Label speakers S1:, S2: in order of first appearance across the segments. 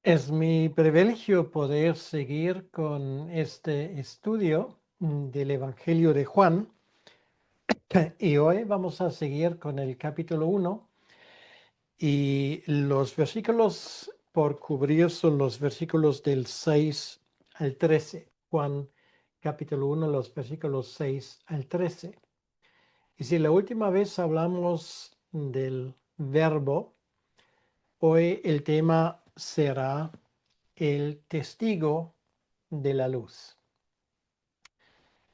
S1: Es mi privilegio poder seguir con este estudio del Evangelio de Juan y hoy vamos a seguir con el capítulo 1 y los versículos por cubrir son los versículos del 6 al 13. Juan capítulo 1, los versículos 6 al 13. Y si la última vez hablamos del verbo, hoy el tema será el testigo de la luz.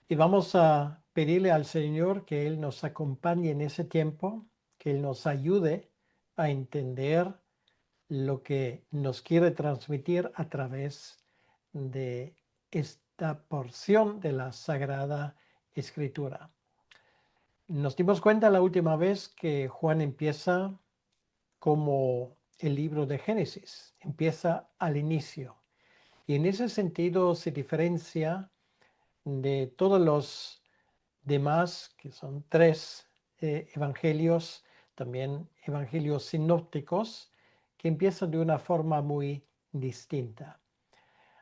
S1: Y vamos a pedirle al Señor que Él nos acompañe en ese tiempo, que Él nos ayude a entender lo que nos quiere transmitir a través de esta porción de la Sagrada Escritura. Nos dimos cuenta la última vez que Juan empieza como el libro de Génesis, empieza al inicio. Y en ese sentido se diferencia de todos los demás, que son tres evangelios, también evangelios sinópticos, que empiezan de una forma muy distinta.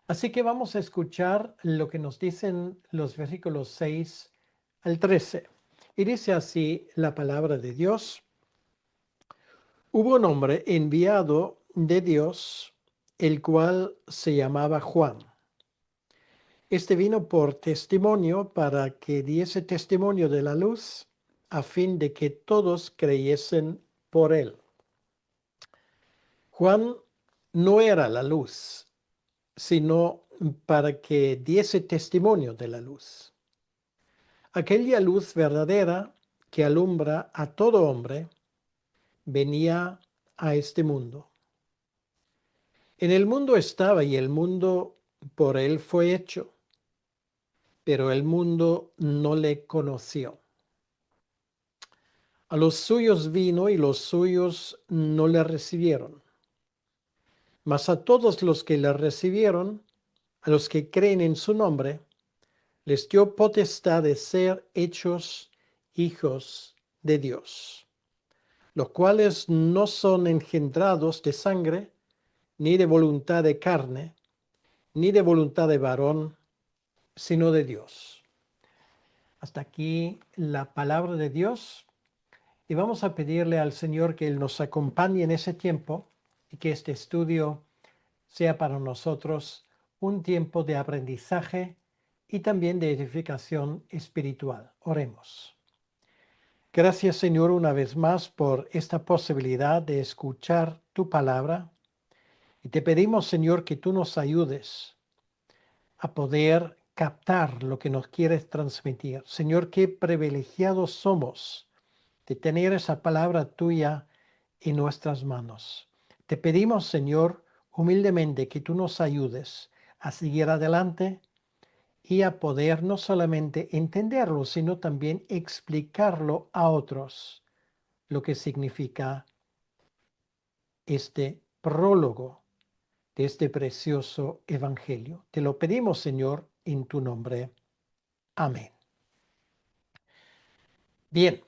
S1: Así que vamos a escuchar lo que nos dicen los versículos 6 al 13. Y dice así la palabra de Dios. Hubo un hombre enviado de Dios, el cual se llamaba Juan. Este vino por testimonio para que diese testimonio de la luz, a fin de que todos creyesen por él. Juan no era la luz, sino para que diese testimonio de la luz. Aquella luz verdadera que alumbra a todo hombre venía a este mundo. En el mundo estaba y el mundo por él fue hecho, pero el mundo no le conoció. A los suyos vino y los suyos no le recibieron. Mas a todos los que le recibieron, a los que creen en su nombre, les dio potestad de ser hechos hijos de Dios, los cuales no son engendrados de sangre, ni de voluntad de carne, ni de voluntad de varón, sino de Dios. Hasta aquí la palabra de Dios. Y vamos a pedirle al Señor que Él nos acompañe en ese tiempo y que este estudio sea para nosotros un tiempo de aprendizaje y también de edificación espiritual. Oremos. Gracias, Señor, una vez más por esta posibilidad de escuchar tu palabra. Y te pedimos, Señor, que tú nos ayudes a poder captar lo que nos quieres transmitir. Señor, qué privilegiados somos de tener esa palabra tuya en nuestras manos. Te pedimos, Señor, humildemente que tú nos ayudes a seguir adelante y a poder no solamente entenderlo, sino también explicarlo a otros, lo que significa este prólogo de este precioso evangelio. Te lo pedimos, Señor, en tu nombre. Amén. Bien.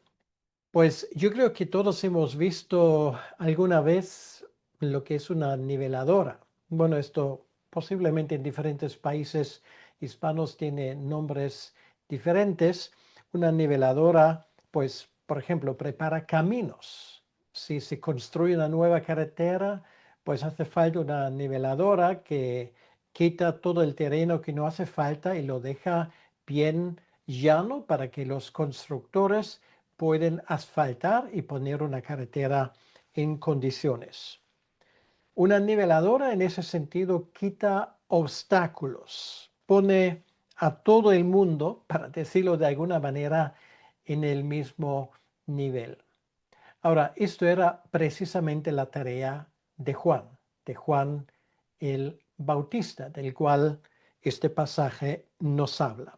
S1: Pues yo creo que todos hemos visto alguna vez lo que es una niveladora. Bueno, esto posiblemente en diferentes países hispanos tiene nombres diferentes. Una niveladora, pues, por ejemplo, prepara caminos. Si se construye una nueva carretera, pues hace falta una niveladora que quita todo el terreno que no hace falta y lo deja bien llano para que los constructores pueden asfaltar y poner una carretera en condiciones. Una niveladora en ese sentido quita obstáculos, pone a todo el mundo, para decirlo de alguna manera, en el mismo nivel. Ahora, esto era precisamente la tarea de Juan el Bautista, del cual este pasaje nos habla.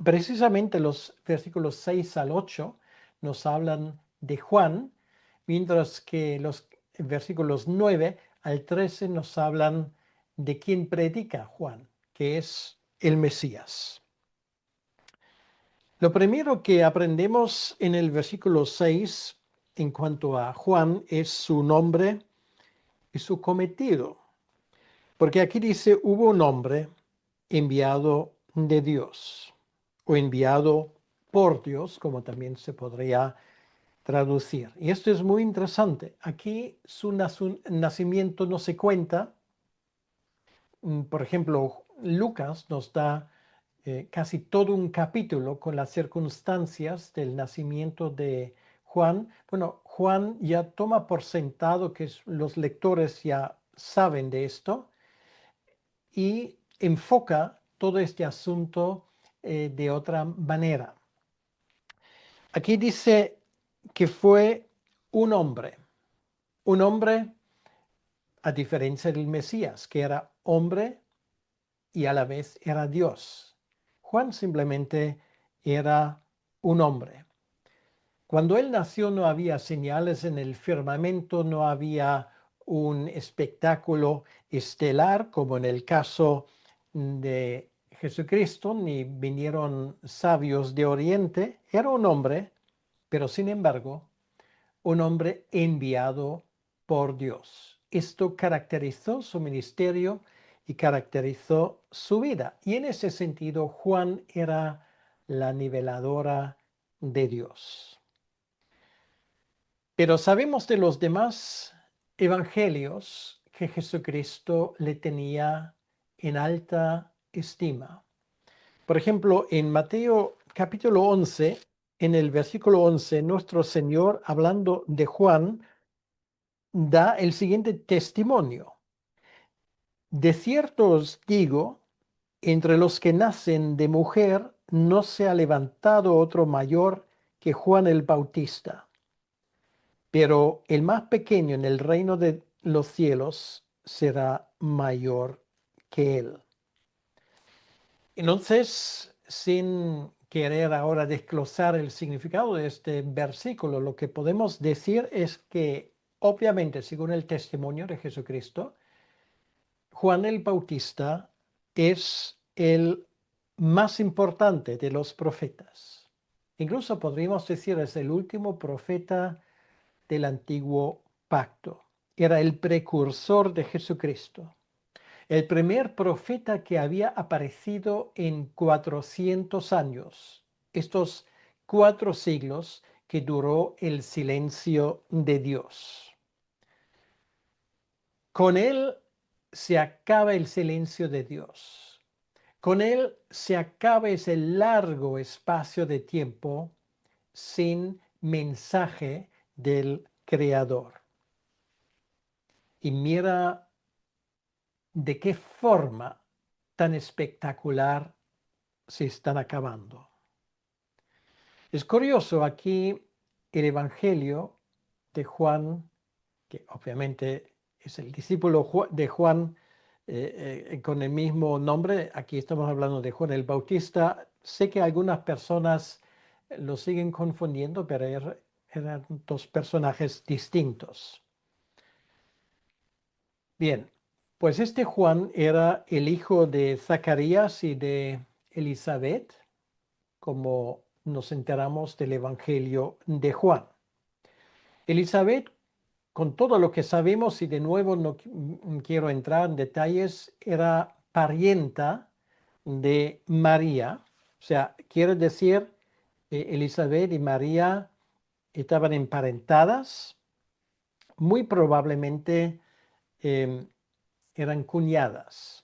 S1: Precisamente los versículos 6 al 8 nos hablan de Juan, mientras que los versículos 9 al 13 nos hablan de quien predica Juan, que es el Mesías. Lo primero que aprendemos en el versículo 6 en cuanto a Juan es su nombre y su cometido. Porque aquí dice, hubo un hombre enviado de Dios o enviado por Dios, como también se podría traducir. Y esto es muy interesante. Aquí su nacimiento no se cuenta. Por ejemplo, Lucas nos da casi todo un capítulo con las circunstancias del nacimiento de Juan. Bueno, Juan ya toma por sentado que los lectores ya saben de esto y enfoca todo este asunto de otra manera. Aquí dice que fue un hombre a diferencia del Mesías, que era hombre y a la vez era Dios. Juan simplemente era un hombre. Cuando él nació no había señales en el firmamento, no había un espectáculo estelar como en el caso de Jesucristo, ni vinieron sabios de Oriente. Era un hombre, pero sin embargo, un hombre enviado por Dios. Esto caracterizó su ministerio y caracterizó su vida. Y en ese sentido, Juan era la niveladora de Dios. Pero sabemos de los demás evangelios que Jesucristo le tenía en alta estima. Por ejemplo, en Mateo capítulo 11, en el versículo 11, nuestro Señor, hablando de Juan, da el siguiente testimonio. De cierto os digo, entre los que nacen de mujer no se ha levantado otro mayor que Juan el Bautista, pero el más pequeño en el reino de los cielos será mayor que él. Entonces, sin querer ahora desglosar el significado de este versículo, lo que podemos decir es que, obviamente, según el testimonio de Jesucristo, Juan el Bautista es el más importante de los profetas. Incluso podríamos decir es el último profeta del antiguo pacto. Era el precursor de Jesucristo. El primer profeta que había aparecido en 400 años. Estos 4 siglos que duró el silencio de Dios. Con él se acaba el silencio de Dios. Con él se acaba ese largo espacio de tiempo sin mensaje del Creador. Y mira de qué forma tan espectacular se están acabando. Es curioso aquí el Evangelio de Juan, que obviamente es el discípulo de Juan con el mismo nombre. Aquí estamos hablando de Juan el Bautista. Sé que algunas personas lo siguen confundiendo, pero eran dos personajes distintos. Bien, pues este Juan era el hijo de Zacarías y de Elizabeth, como nos enteramos del Evangelio de Juan. Elizabeth, con todo lo que sabemos, y de nuevo no quiero entrar en detalles, era parienta de María. O sea, quiere decir, Elizabeth y María estaban emparentadas, muy probablemente eran cuñadas.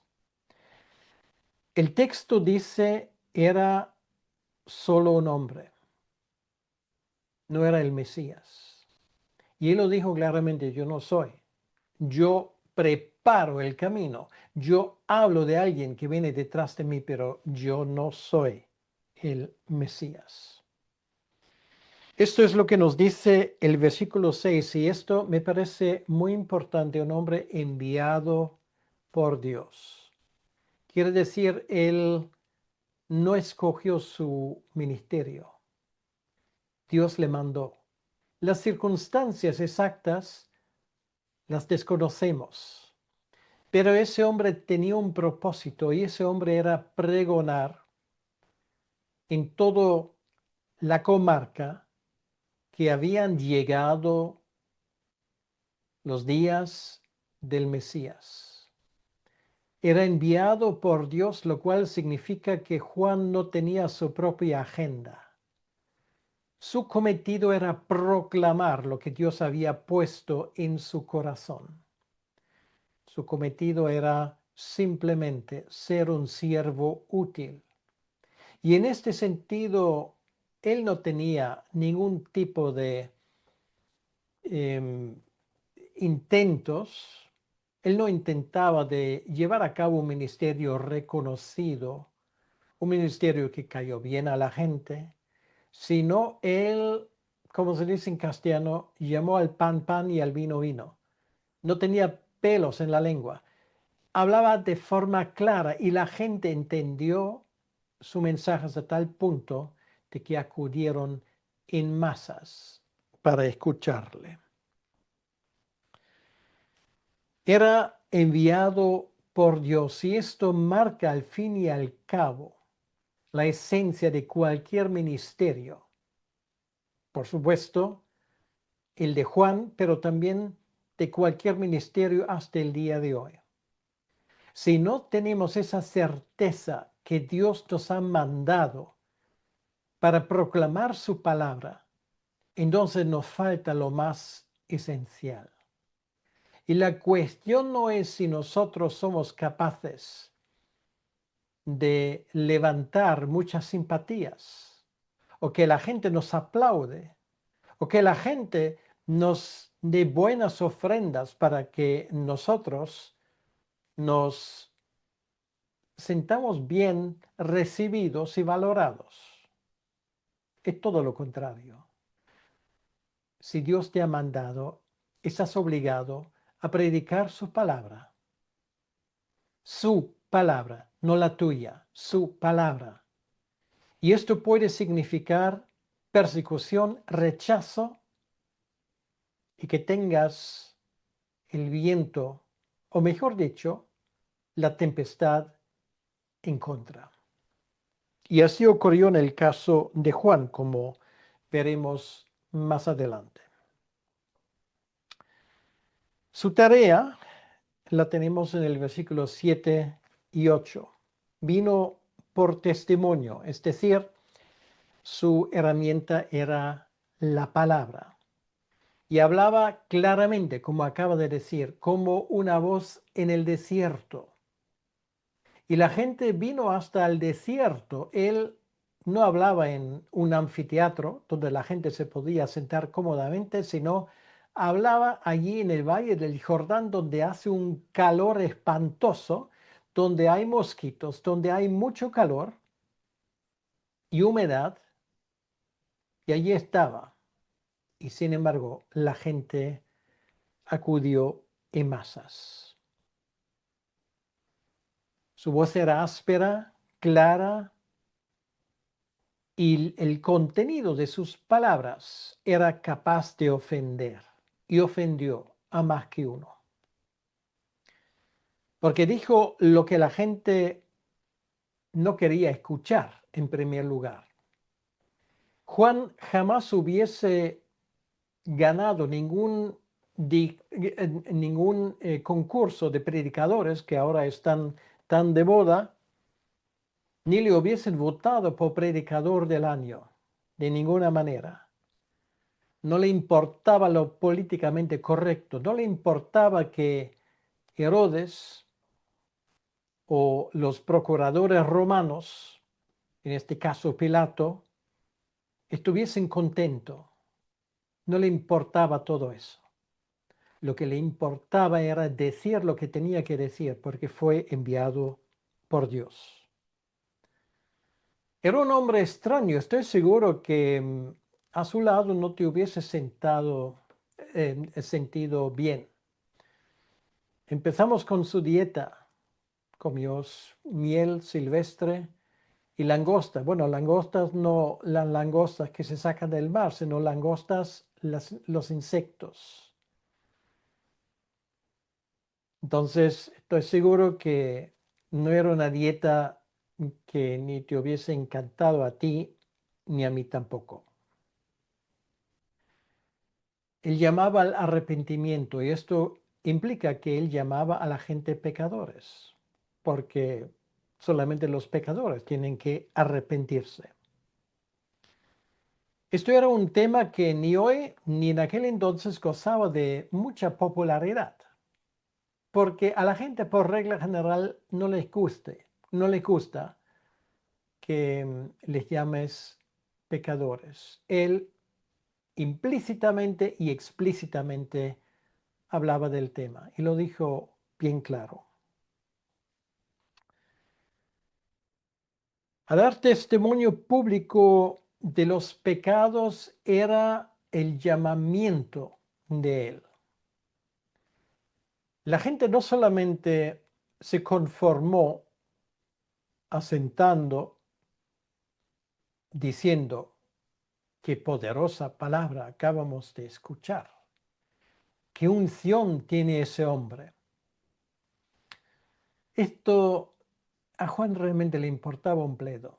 S1: El texto dice, era solo un hombre, no era el Mesías. Y él lo dijo claramente, yo no soy. Yo preparo el camino. Yo hablo de alguien que viene detrás de mí, pero yo no soy el Mesías. Esto es lo que nos dice el versículo 6 y esto me parece muy importante, un hombre enviado por Dios. Quiere decir, él no escogió su ministerio. Dios le mandó. Las circunstancias exactas las desconocemos. Pero ese hombre tenía un propósito y ese hombre era pregonar en toda la comarca que habían llegado los días del Mesías. Era enviado por Dios, lo cual significa que Juan no tenía su propia agenda. Su cometido era proclamar lo que Dios había puesto en su corazón. Su cometido era simplemente ser un siervo útil. Y en este sentido, él no tenía ningún tipo de em, intentos. Él no intentaba de llevar a cabo un ministerio reconocido, un ministerio que cayó bien a la gente, sino él, como se dice en castellano, llamó al pan pan y al vino vino. No tenía pelos en la lengua. Hablaba de forma clara y la gente entendió su mensaje hasta tal punto de que acudieron en masas para escucharle. Era enviado por Dios y esto marca al fin y al cabo la esencia de cualquier ministerio. Por supuesto, el de Juan, pero también de cualquier ministerio hasta el día de hoy. Si no tenemos esa certeza que Dios nos ha mandado para proclamar su palabra, entonces nos falta lo más esencial. Y la cuestión no es si nosotros somos capaces de levantar muchas simpatías, o que la gente nos aplaude, o que la gente nos dé buenas ofrendas para que nosotros nos sintamos bien recibidos y valorados. Es todo lo contrario. Si Dios te ha mandado, estás obligado a predicar su palabra, no la tuya, su palabra. Y esto puede significar persecución, rechazo y que tengas el viento, o mejor dicho, la tempestad en contra. Y así ocurrió en el caso de Juan, como veremos más adelante. Su tarea la tenemos en el versículo 7 y 8. Vino por testimonio, es decir, su herramienta era la palabra. Y hablaba claramente, como acaba de decir, como una voz en el desierto. Y la gente vino hasta el desierto. Él no hablaba en un anfiteatro donde la gente se podía sentar cómodamente, sino hablaba allí en el valle del Jordán, donde hace un calor espantoso, donde hay mosquitos, donde hay mucho calor y humedad. Y allí estaba. Y sin embargo, la gente acudió en masas. Su voz era áspera, clara, y el contenido de sus palabras era capaz de ofender, y ofendió a más que uno. Porque dijo lo que la gente no quería escuchar en primer lugar. Juan jamás hubiese ganado ningún concurso de predicadores que ahora están tan de moda, ni le hubiesen votado por predicador del año, de ninguna manera. No le importaba lo políticamente correcto, no le importaba que Herodes o los procuradores romanos, en este caso Pilato, estuviesen contentos. No le importaba todo eso. Lo que le importaba era decir lo que tenía que decir, porque fue enviado por Dios. Era un hombre extraño. Estoy seguro que a su lado no te hubiese sentido bien. Empezamos con su dieta. Comió miel silvestre y langosta. Bueno, langostas no las langostas que se sacan del mar, sino langostas los insectos. Entonces, estoy seguro que no era una dieta que ni te hubiese encantado a ti, ni a mí tampoco. Él llamaba al arrepentimiento y esto implica que él llamaba a la gente pecadores. porque solamente los pecadores tienen que arrepentirse. Esto era un tema que ni hoy ni en aquel entonces gozaba de mucha popularidad, porque a la gente por regla general no les gusta que les llames pecadores. Él implícitamente y explícitamente hablaba del tema y lo dijo bien claro. A dar testimonio público de los pecados era el llamamiento de él. La gente no solamente se conformó asentando, diciendo, qué poderosa palabra acabamos de escuchar, qué unción tiene ese hombre. Esto a Juan realmente le importaba un bledo.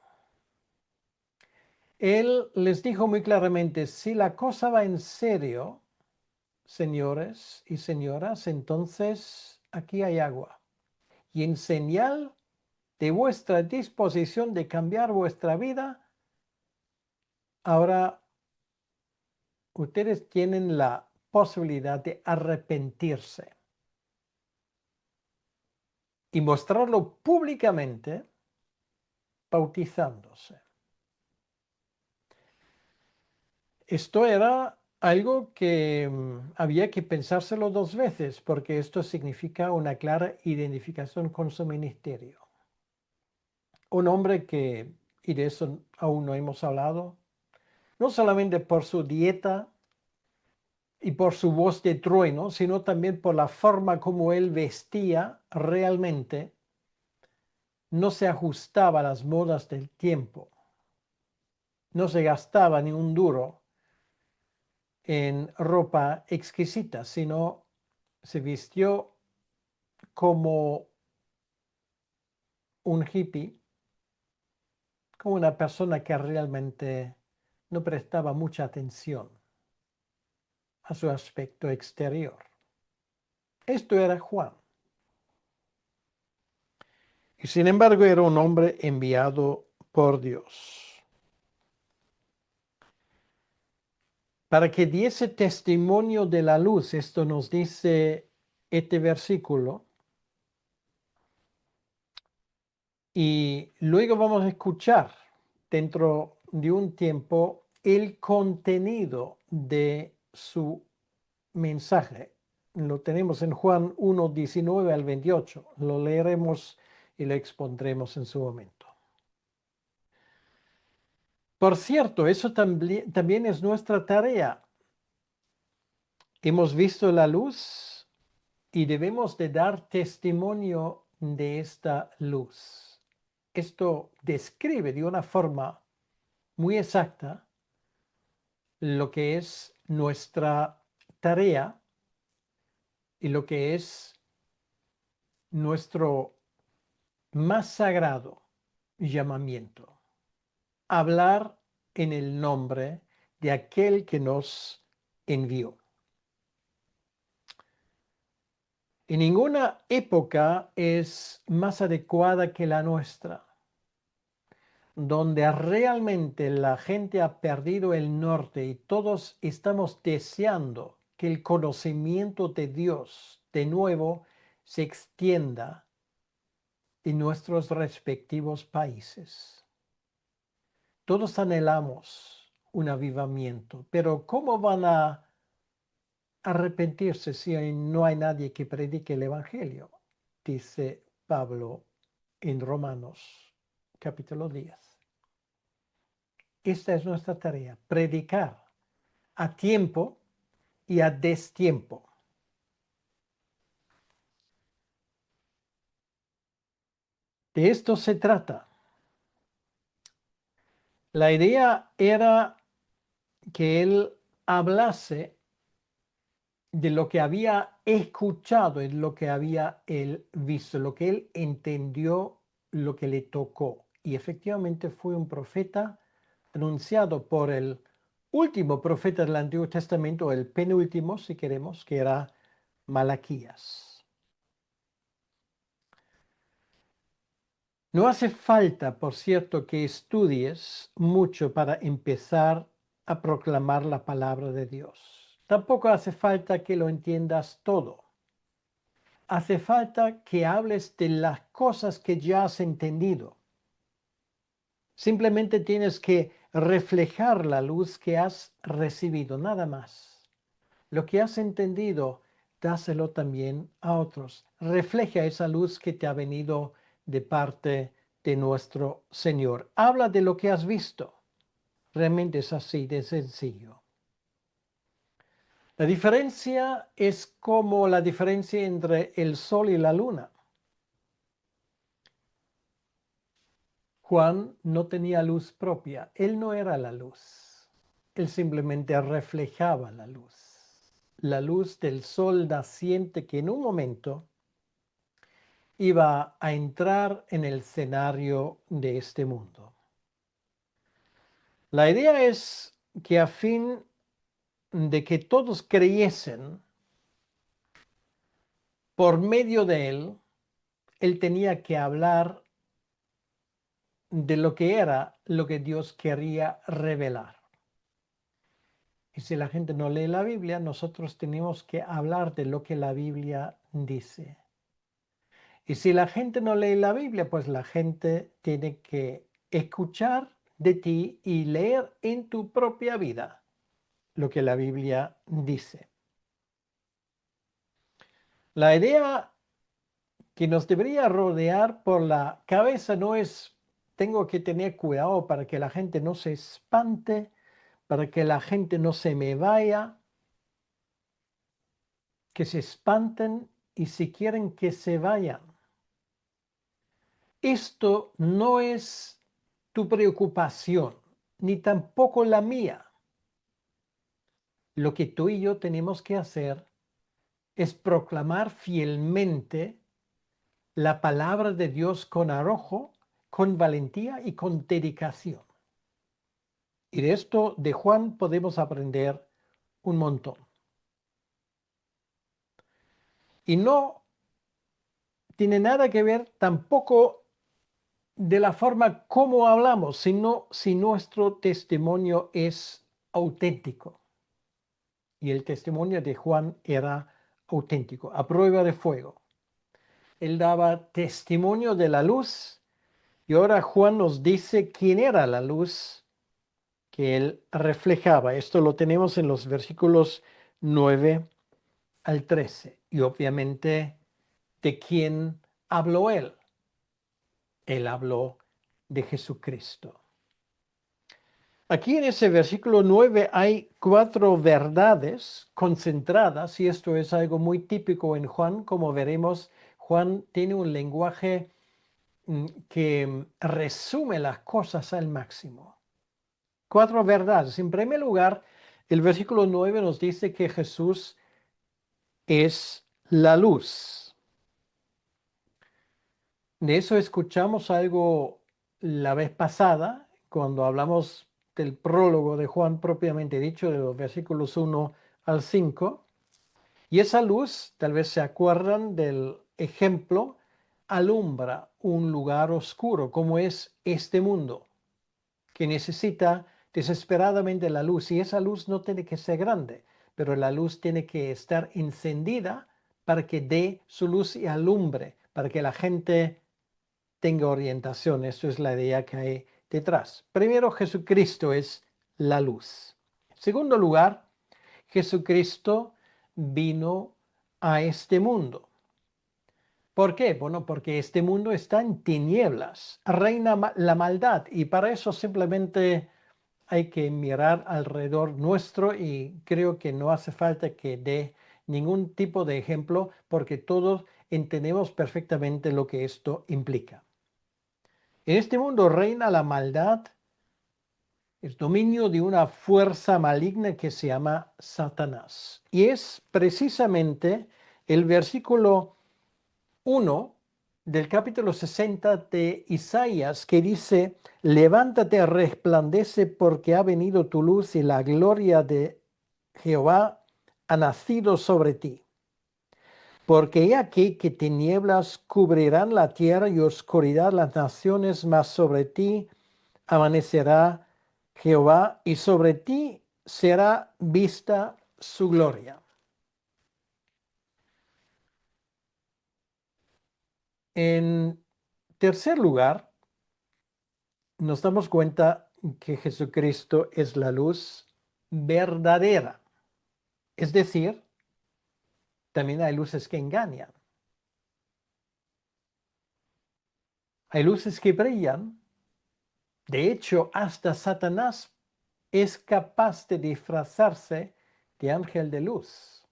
S1: Él les dijo muy claramente, si la cosa va en serio, señores y señoras, entonces aquí hay agua. Y en señal de vuestra disposición de cambiar vuestra vida, ahora ustedes tienen la posibilidad de arrepentirse y mostrarlo públicamente bautizándose. Esto era algo que había que pensárselo dos veces, porque esto significa una clara identificación con su ministerio. Un hombre que, y de eso aún no hemos hablado, no solamente por su dieta y por su voz de trueno, sino también por la forma como él vestía realmente, no se ajustaba a las modas del tiempo. No se gastaba ni un duro en ropa exquisita, sino se vistió como un hippie, como una persona que realmente no prestaba mucha atención a su aspecto exterior. Esto era Juan. Y sin embargo era un hombre enviado por Dios para que diese testimonio de la luz. Esto nos dice este versículo. Y luego vamos a escuchar dentro de un tiempo el contenido de su mensaje. Lo tenemos en Juan 1, 19 al 28. Lo leeremos y lo expondremos en su momento. Por cierto, eso también es nuestra tarea. Hemos visto la luz y debemos de dar testimonio de esta luz. Esto describe de una forma muy exacta lo que es nuestra tarea y lo que es nuestro más sagrado llamamiento. Hablar en el nombre de aquel que nos envió. Y ninguna época es más adecuada que la nuestra, donde realmente la gente ha perdido el norte y todos estamos deseando que el conocimiento de Dios de nuevo se extienda en nuestros respectivos países. Todos anhelamos un avivamiento, pero ¿cómo van a arrepentirse si no hay nadie que predique el Evangelio? Dice Pablo en Romanos capítulo 10. Esta es nuestra tarea, predicar a tiempo y a destiempo. De esto se trata. La idea era que él hablase de lo que había escuchado, de lo que había él visto, lo que él entendió, lo que le tocó. Y efectivamente fue un profeta anunciado por el último profeta del Antiguo Testamento, el penúltimo, si queremos, que era Malaquías. No hace falta, por cierto, que estudies mucho para empezar a proclamar la palabra de Dios. Tampoco hace falta que lo entiendas todo. Hace falta que hables de las cosas que ya has entendido. Simplemente tienes que reflejar la luz que has recibido, nada más. Lo que has entendido, dáselo también a otros. Refleja esa luz que te ha venido de parte de nuestro Señor. Habla de lo que has visto. Realmente es así de sencillo. La diferencia es como la diferencia entre el sol y la luna. Juan no tenía luz propia, él no era la luz, él simplemente reflejaba la luz del sol naciente que en un momento iba a entrar en el escenario de este mundo. La idea es que a fin de que todos creyesen, por medio de él tenía que hablar de lo que era lo que Dios quería revelar. Y si la gente no lee la Biblia, nosotros tenemos que hablar de lo que la Biblia dice. Y si la gente no lee la Biblia, pues la gente tiene que escuchar de ti y leer en tu propia vida lo que la Biblia dice. La idea que nos debería rodear por la cabeza no es tengo que tener cuidado para que la gente no se espante, para que la gente no se me vaya, que se espanten y si quieren que se vayan. Esto no es tu preocupación, ni tampoco la mía. Lo que tú y yo tenemos que hacer es proclamar fielmente la palabra de Dios con arrojo, con valentía y con dedicación. Y de esto de Juan podemos aprender un montón. Y no tiene nada que ver tampoco de la forma como hablamos, sino si nuestro testimonio es auténtico. Y el testimonio de Juan era auténtico, a prueba de fuego. Él daba testimonio de la luz y ahora Juan nos dice quién era la luz que él reflejaba. Esto lo tenemos en los versículos 9 al 13. Y obviamente, ¿de quién habló él? Él habló de Jesucristo. Aquí en ese versículo 9 hay 4 verdades concentradas y esto es algo muy típico en Juan. Como veremos, Juan tiene un lenguaje que resume las cosas al máximo. 4 verdades. En primer lugar, el versículo 9 nos dice que Jesús es la luz. De eso escuchamos algo la vez pasada, cuando hablamos del prólogo de Juan propiamente dicho, de los versículos 1 al 5. Y esa luz, tal vez se acuerdan del ejemplo, alumbra un lugar oscuro como es este mundo, que necesita desesperadamente la luz. Y esa luz no tiene que ser grande, pero la luz tiene que estar encendida para que dé su luz y alumbre, para que la gente tenga orientación. Esto es la idea que hay detrás. Primero, Jesucristo es la luz. En segundo lugar, Jesucristo vino a este mundo. ¿Por qué? Bueno, porque este mundo está en tinieblas, reina la maldad y para eso simplemente hay que mirar alrededor nuestro y creo que no hace falta que dé ningún tipo de ejemplo porque todos entendemos perfectamente lo que esto implica. En este mundo reina la maldad, el dominio de una fuerza maligna que se llama Satanás. Y es precisamente el versículo 1 del capítulo 60 de Isaías que dice, levántate, resplandece porque ha venido tu luz y la gloria de Jehová ha nacido sobre ti. Porque he aquí que tinieblas cubrirán la tierra y oscuridad las naciones, mas sobre ti amanecerá Jehová y sobre ti será vista su gloria. En tercer lugar, nos damos cuenta que Jesucristo es la luz verdadera. Es decir, también hay luces que engañan. Hay luces que brillan. De hecho, hasta Satanás es capaz de disfrazarse de ángel de luz.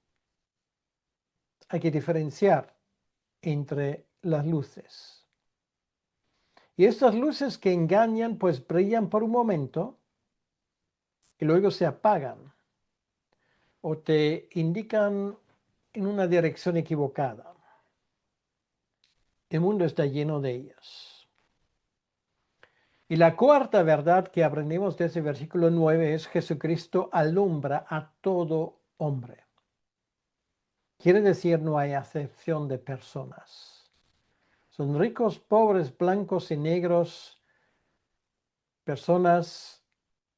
S1: Hay que diferenciar entre las luces. Y estas luces que engañan, pues brillan por un momento y luego se apagan o te indican en una dirección equivocada. El mundo está lleno de ellas. Y la cuarta verdad que aprendemos de ese versículo 9 es Jesucristo alumbra a todo hombre. Quiere decir, no hay acepción de personas. Son ricos, pobres, blancos y negros, personas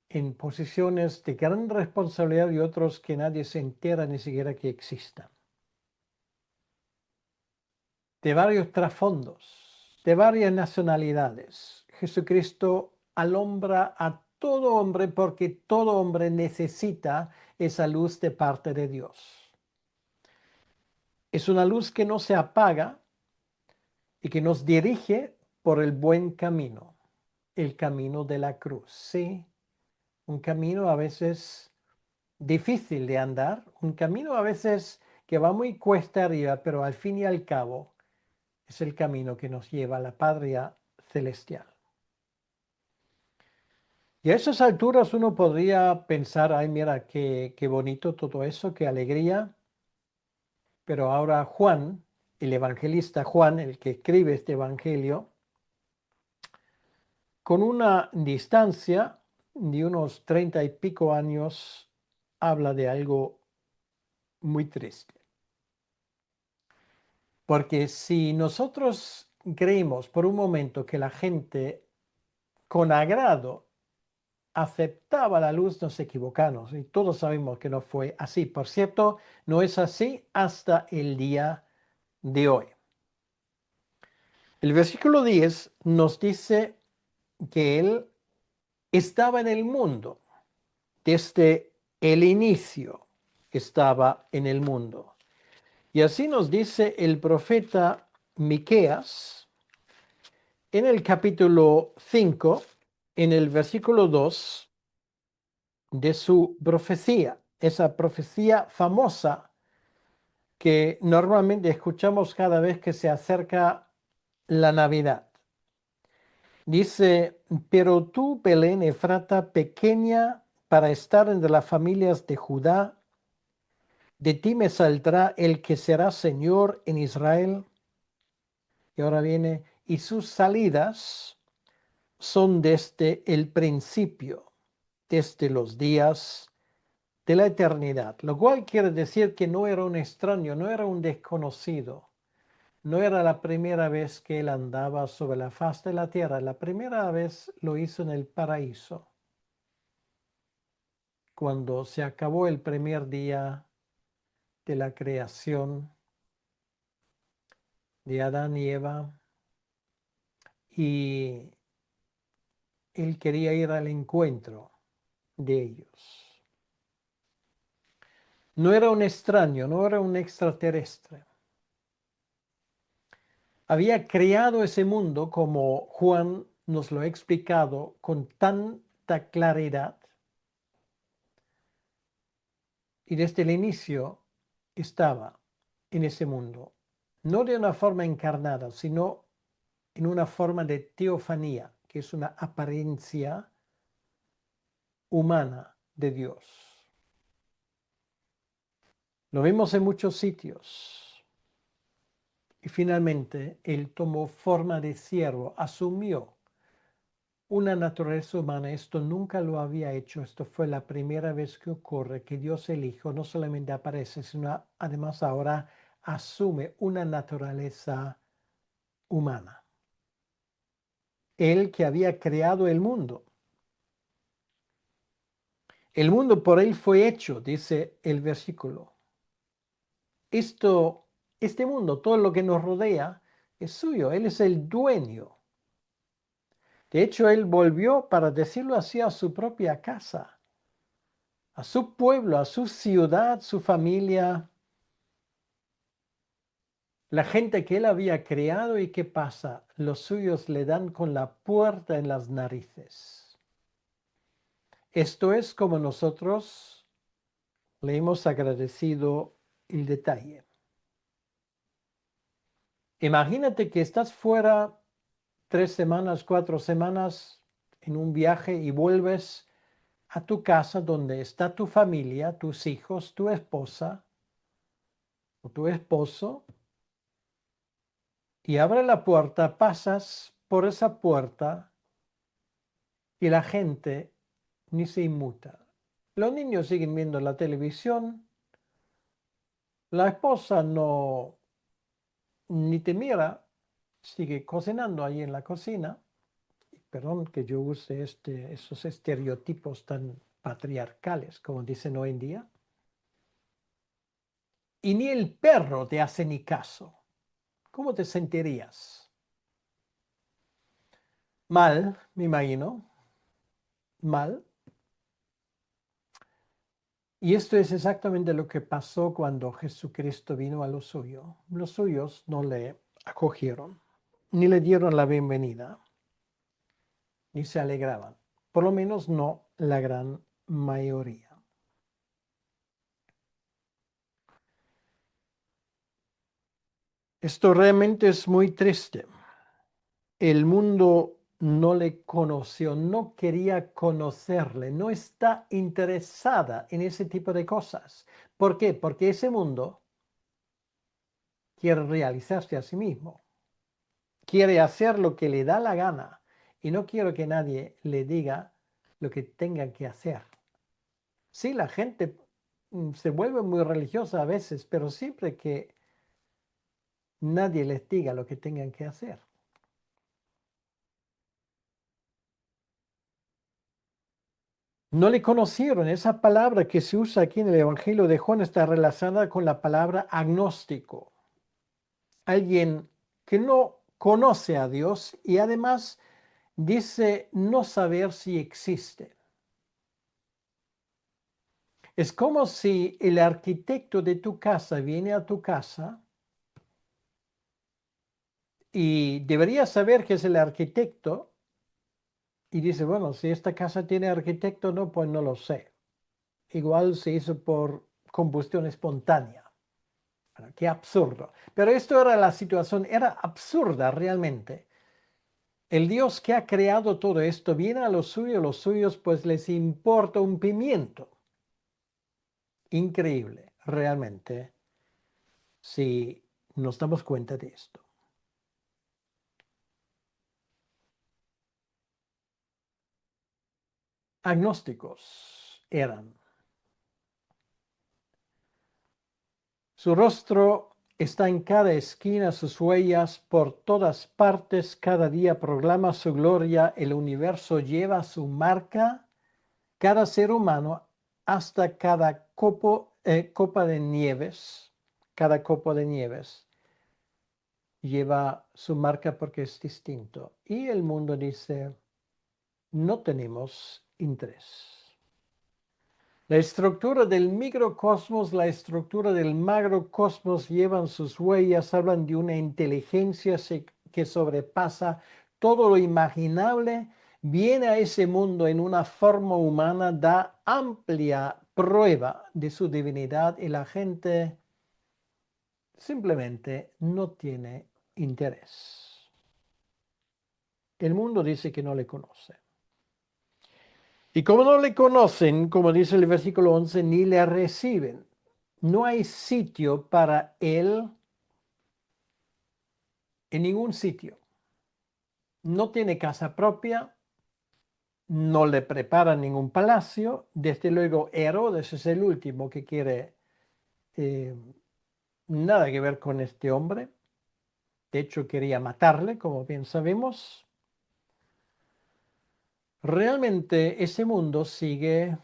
S1: en posiciones de gran responsabilidad y otros que nadie se entera ni siquiera que existan. De varios trasfondos, de varias nacionalidades. Jesucristo alumbra a todo hombre porque todo hombre necesita esa luz de parte de Dios. Es una luz que no se apaga y que nos dirige por el buen camino, el camino de la cruz. Sí, un camino a veces difícil de andar, un camino a veces que va muy cuesta arriba, pero al fin y al cabo es el camino que nos lleva a la patria celestial. Y a esas alturas uno podría pensar, ay, mira, qué bonito todo eso, qué alegría. Pero ahora Juan, el evangelista Juan, el que escribe este evangelio, con una distancia de unos 30 y pico años, habla de algo muy triste. Porque si nosotros creemos por un momento que la gente con agrado aceptaba la luz, nos equivocamos y todos sabemos que no fue así. Por cierto, no es así hasta el día de hoy. El versículo 10 nos dice que Él estaba en el mundo desde el inicio, estaba en el mundo. Y así nos dice el profeta Miqueas en el capítulo 5, en el versículo 2 de su profecía, esa profecía famosa que normalmente escuchamos cada vez que se acerca la Navidad. Dice, pero tú, Belén Efrata, pequeña para estar entre las familias de Judá, de ti me saldrá el que será Señor en Israel. Y ahora viene, y sus salidas son desde el principio, desde los días de la eternidad, lo cual quiere decir que no era un extraño, no era un desconocido, no era la primera vez que él andaba sobre la faz de la tierra, la primera vez lo hizo en el paraíso, cuando se acabó el primer día de la creación de Adán y Eva, y él quería ir al encuentro de ellos. No era un extraño, no era un extraterrestre. Había creado ese mundo, como Juan nos lo ha explicado con tanta claridad, y desde el inicio estaba en ese mundo, no de una forma encarnada, sino en una forma de teofanía, que es una apariencia humana de Dios. Lo vemos en muchos sitios. Y finalmente, Él tomó forma de siervo, asumió una naturaleza humana. Esto nunca lo había hecho. Esto fue la primera vez que ocurre que Dios el Hijo no solamente aparece, sino además ahora asume una naturaleza humana. Él que había creado el mundo. El mundo por él fue hecho, dice el versículo. Este mundo, todo lo que nos rodea, es suyo. Él es el dueño. De hecho, él volvió, para decirlo así, a su propia casa, a su pueblo, a su ciudad, su familia, la gente que él había creado. ¿Y qué pasa? Los suyos le dan con la puerta en las narices. Esto es como nosotros le hemos agradecido el detalle. Imagínate que estás fuera 3 semanas, 4 semanas en un viaje y vuelves a tu casa donde está tu familia, tus hijos, tu esposa o tu esposo, y abre la puerta, pasas por esa puerta y la gente ni se inmuta. Los niños siguen viendo la televisión, la esposa no ni te mira, sigue cocinando ahí en la cocina. Perdón que yo use esos estereotipos tan patriarcales, como dicen hoy en día. Y ni el perro te hace ni caso. ¿Cómo te sentirías? Mal, me imagino. Mal. Y esto es exactamente lo que pasó cuando Jesucristo vino a lo suyo. Los suyos no le acogieron, ni le dieron la bienvenida, ni se alegraban. Por lo menos no la gran mayoría. Esto realmente es muy triste. El mundo no le conoció, no quería conocerle, no está interesada en ese tipo de cosas. ¿Por qué? Porque ese mundo quiere realizarse a sí mismo, quiere hacer lo que le da la gana y no quiero que nadie le diga lo que tenga que hacer. Sí, la gente se vuelve muy religiosa a veces, pero siempre que nadie les diga lo que tengan que hacer. No le conocieron. Esa palabra que se usa aquí en el Evangelio de Juan está relacionada con la palabra agnóstico. Alguien que no conoce a Dios y además dice no saber si existe. Es como si el arquitecto de tu casa viene a tu casa y debería saber que es el arquitecto y dice, bueno, si esta casa tiene arquitecto, no, pues no lo sé. Igual se hizo por combustión espontánea. Qué absurdo. Pero esto era la situación, era absurda realmente. El Dios que ha creado todo esto viene a los suyos pues les importa un pimiento. Increíble, realmente, si nos damos cuenta de esto. Agnósticos eran. Su rostro está en cada esquina, sus huellas por todas partes, cada día proclama su gloria, el universo lleva su marca, cada ser humano, hasta copa de nieves, cada copo de nieves lleva su marca porque es distinto. Y el mundo dice, no tenemos interés. La estructura del microcosmos, la estructura del macrocosmos llevan sus huellas, hablan de una inteligencia que sobrepasa todo lo imaginable, viene a ese mundo en una forma humana, da amplia prueba de su divinidad y la gente simplemente no tiene interés. El mundo dice que no le conoce. Y como no le conocen, como dice el versículo 11, ni le reciben. No hay sitio para él en ningún sitio. No tiene casa propia, no le preparan ningún palacio. Desde luego, Herodes es el último que quiere nada que ver con este hombre. De hecho, quería matarle, como bien sabemos. Realmente ese mundo sigue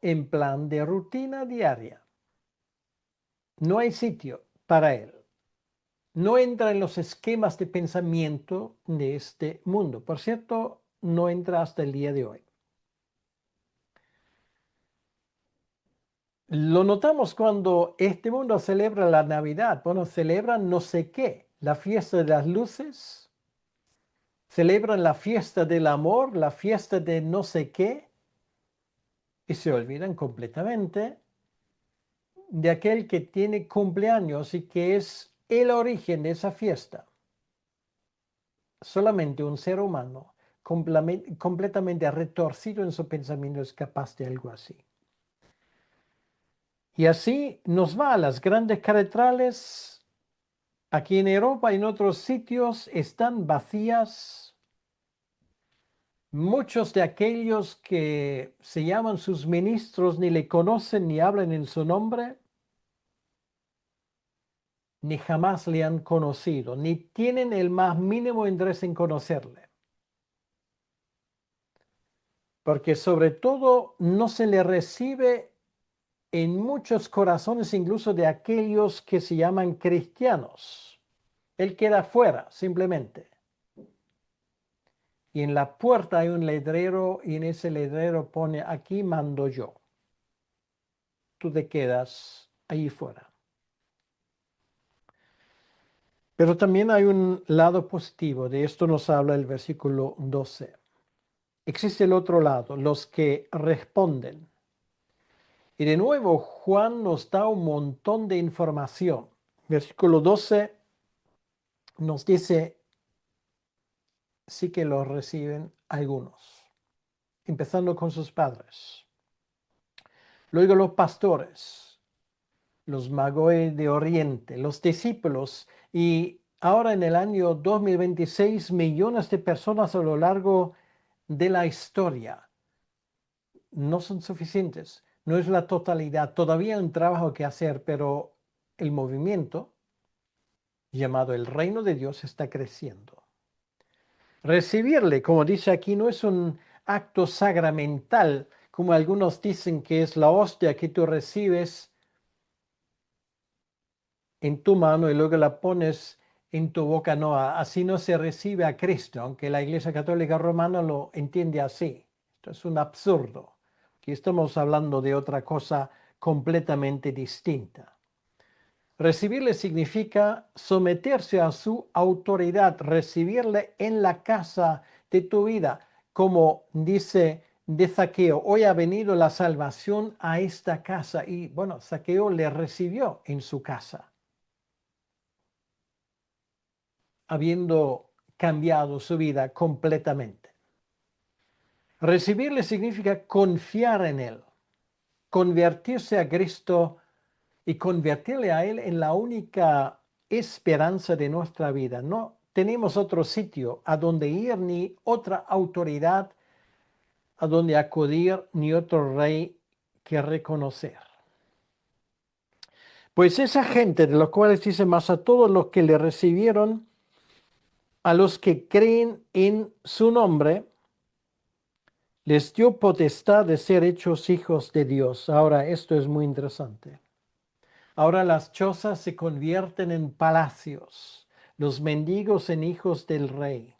S1: en plan de rutina diaria. No hay sitio para él. No entra en los esquemas de pensamiento de este mundo. Por cierto, no entra hasta el día de hoy. Lo notamos cuando este mundo celebra la Navidad. Bueno, celebran no sé qué, la fiesta de las luces, celebran la fiesta del amor, la fiesta de no sé qué, y se olvidan completamente de aquel que tiene cumpleaños y que es el origen de esa fiesta. Solamente un ser humano completamente retorcido en su pensamiento es capaz de algo así. Y así nos va a las grandes catedrales. Aquí en Europa y en otros sitios están vacías. Muchos de aquellos que se llaman sus ministros ni le conocen ni hablan en su nombre, ni jamás le han conocido, ni tienen el más mínimo interés en conocerle. Porque sobre todo no se le recibe en muchos corazones, incluso de aquellos que se llaman cristianos. Él queda fuera, simplemente. Y en la puerta hay un letrero y en ese letrero pone: aquí mando yo. Tú te quedas ahí fuera. Pero también hay un lado positivo. De esto nos habla el versículo 12. Existe el otro lado, los que responden. Y de nuevo Juan nos da un montón de información. Versículo 12 nos dice: sí que los reciben algunos, empezando con sus padres. Luego los pastores, los magos de Oriente, los discípulos, y ahora en el año 2026 millones de personas a lo largo de la historia. No son suficientes, no es la totalidad, todavía hay un trabajo que hacer, pero el movimiento llamado el reino de Dios está creciendo. Recibirle, como dice aquí, no es un acto sacramental, como algunos dicen que es la hostia que tú recibes en tu mano y luego la pones en tu boca. No, así no se recibe a Cristo, aunque la Iglesia Católica Romana lo entiende así. Esto es un absurdo. Aquí estamos hablando de otra cosa completamente distinta. Recibirle significa someterse a su autoridad, recibirle en la casa de tu vida, como dice de Zaqueo: hoy ha venido la salvación a esta casa. Y bueno, Zaqueo le recibió en su casa, habiendo cambiado su vida completamente. Recibirle significa confiar en él, convertirse a Cristo y convertirle a Él en la única esperanza de nuestra vida. No tenemos otro sitio a donde ir, ni otra autoridad a donde acudir, ni otro rey que reconocer. Pues esa gente, de los cuales dice: más a todos los que le recibieron, a los que creen en su nombre, les dio potestad de ser hechos hijos de Dios. Ahora, esto es muy interesante. Ahora las chozas se convierten en palacios, los mendigos en hijos del rey.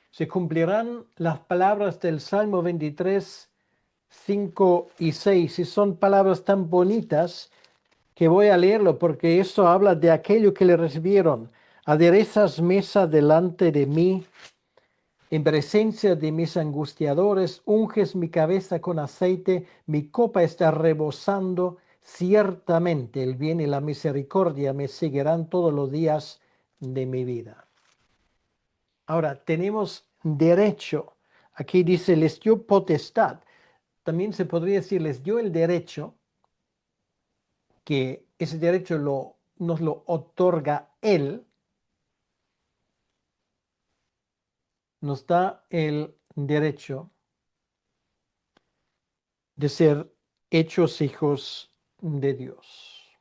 S1: Se cumplirán las palabras del Salmo 23, 5 y 6. Y son palabras tan bonitas que voy a leerlo, porque esto habla de aquello que le recibieron. Aderezas mesa delante de mí, en presencia de mis angustiadores, unges mi cabeza con aceite, mi copa está rebosando. Ciertamente el bien y la misericordia me seguirán todos los días de mi vida. Ahora, tenemos derecho. Aquí dice: les dio potestad. También se podría decir: les dio el derecho, que ese derecho nos lo otorga Él. Nos da el derecho de ser hechos hijos de Dios.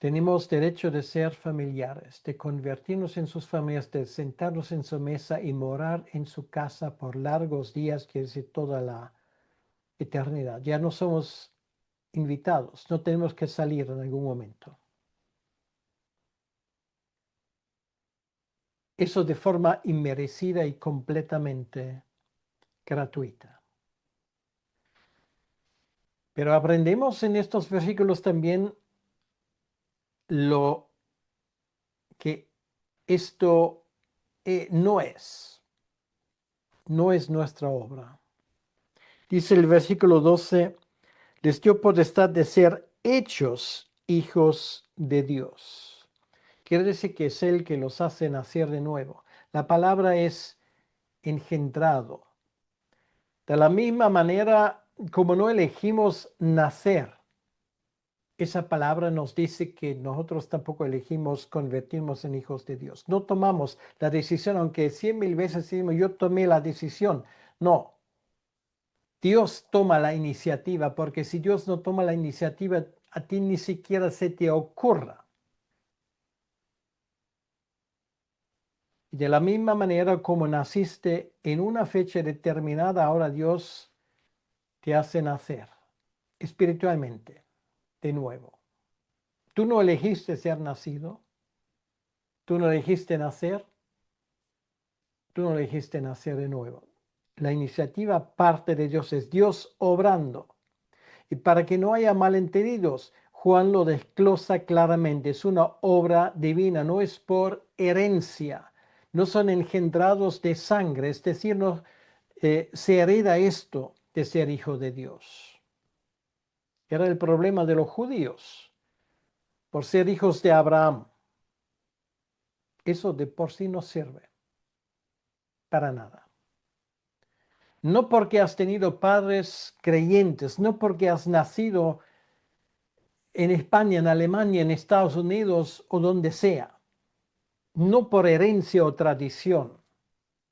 S1: Tenemos derecho de ser familiares, de convertirnos en sus familias, de sentarnos en su mesa y morar en su casa por largos días, quiere decir toda la eternidad. Ya no somos invitados, no tenemos que salir en algún momento. Eso de forma inmerecida y completamente gratuita. Pero aprendemos en estos versículos también lo que esto no es nuestra obra. Dice el versículo 12, les dio potestad de ser hechos hijos de Dios. Quiere decir que es Él que los hace nacer de nuevo. La palabra es engendrado. De la misma manera como no elegimos nacer, esa palabra nos dice que nosotros tampoco elegimos convertirnos en hijos de Dios. No tomamos la decisión, aunque 100,000 veces decimos yo tomé la decisión. No, Dios toma la iniciativa, porque si Dios no toma la iniciativa, a ti ni siquiera se te ocurra. Y de la misma manera como naciste en una fecha determinada, ahora Dios te hace nacer espiritualmente de nuevo. Tú no elegiste ser nacido, tú no elegiste nacer, tú no elegiste nacer de nuevo. La iniciativa parte de Dios, es Dios obrando. Y para que no haya malentendidos, Juan lo desglosa claramente. Es una obra divina, no es por herencia. No son engendrados de sangre, es decir, no, se hereda esto de ser hijo de Dios. Era el problema de los judíos, por ser hijos de Abraham. Eso de por sí no sirve para nada. No porque has tenido padres creyentes, no porque has nacido en España, en Alemania, en Estados Unidos o donde sea. No por herencia o tradición.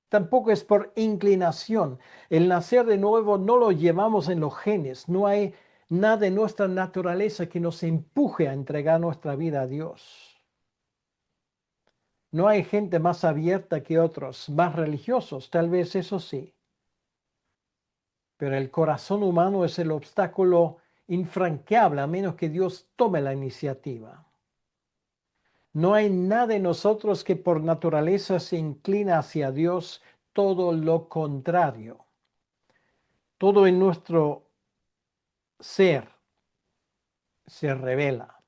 S1: Tampoco es por inclinación. El nacer de nuevo no lo llevamos en los genes. No hay nada en nuestra naturaleza que nos empuje a entregar nuestra vida a Dios. No hay gente más abierta que otros, más religiosos, tal vez eso sí. Pero el corazón humano es el obstáculo infranqueable a menos que Dios tome la iniciativa. No hay nada en nosotros que por naturaleza se inclina hacia Dios, todo lo contrario. Todo en nuestro ser se revela.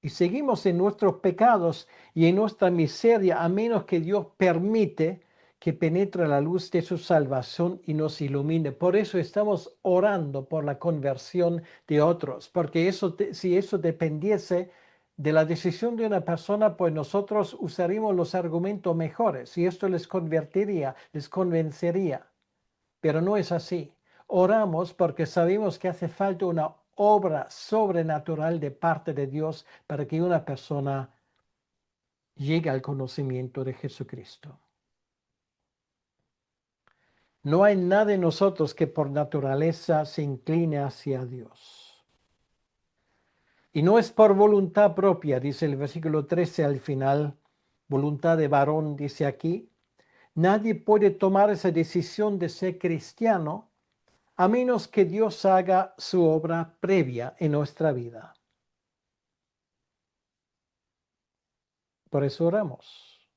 S1: Y seguimos en nuestros pecados y en nuestra miseria a menos que Dios permite que penetre la luz de su salvación y nos ilumine. Por eso estamos orando por la conversión de otros, porque si eso dependiese de la decisión de una persona, pues nosotros usaríamos los argumentos mejores y esto les convertiría, les convencería. Pero no es así. Oramos porque sabemos que hace falta una obra sobrenatural de parte de Dios para que una persona llegue al conocimiento de Jesucristo. No hay nada en nosotros que por naturaleza se incline hacia Dios. Y no es por voluntad propia, dice el versículo 13 al final, voluntad de varón, dice aquí. Nadie puede tomar esa decisión de ser cristiano a menos que Dios haga su obra previa en nuestra vida. Por eso oramos,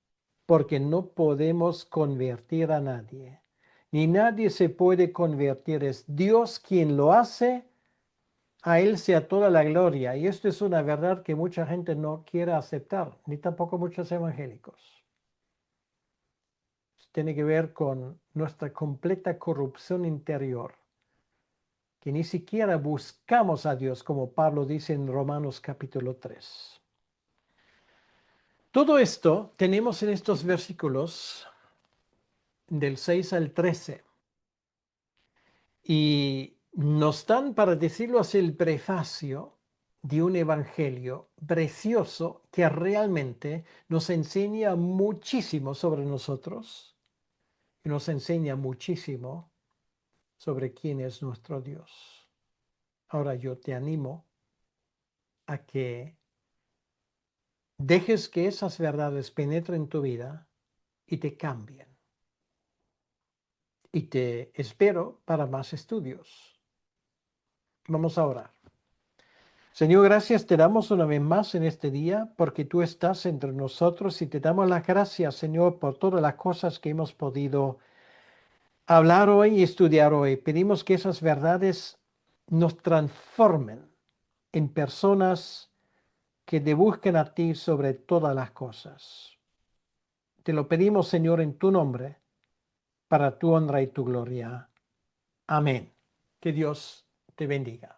S1: porque no podemos convertir a nadie, ni nadie se puede convertir, es Dios quien lo hace, a Él sea toda la gloria. Y esto es una verdad que mucha gente no quiere aceptar, ni tampoco muchos evangélicos. Tiene que ver con nuestra completa corrupción interior, que ni siquiera buscamos a Dios, como Pablo dice en Romanos capítulo 3. Todo esto tenemos en estos versículos del 6 al 13 y nos dan, para decirlo así, el prefacio de un evangelio precioso que realmente nos enseña muchísimo sobre nosotros y nos enseña muchísimo sobre quién es nuestro Dios. Ahora yo te animo a que dejes que esas verdades penetren tu vida y te cambien. Y te espero para más estudios. Vamos a orar. Señor, gracias te damos una vez más en este día porque tú estás entre nosotros y te damos las gracias, Señor, por todas las cosas que hemos podido hablar hoy y estudiar hoy. Pedimos que esas verdades nos transformen en personas que te busquen a ti sobre todas las cosas. Te lo pedimos, Señor, en tu nombre, para tu honra y tu gloria. Amén. Que Dios te bendiga.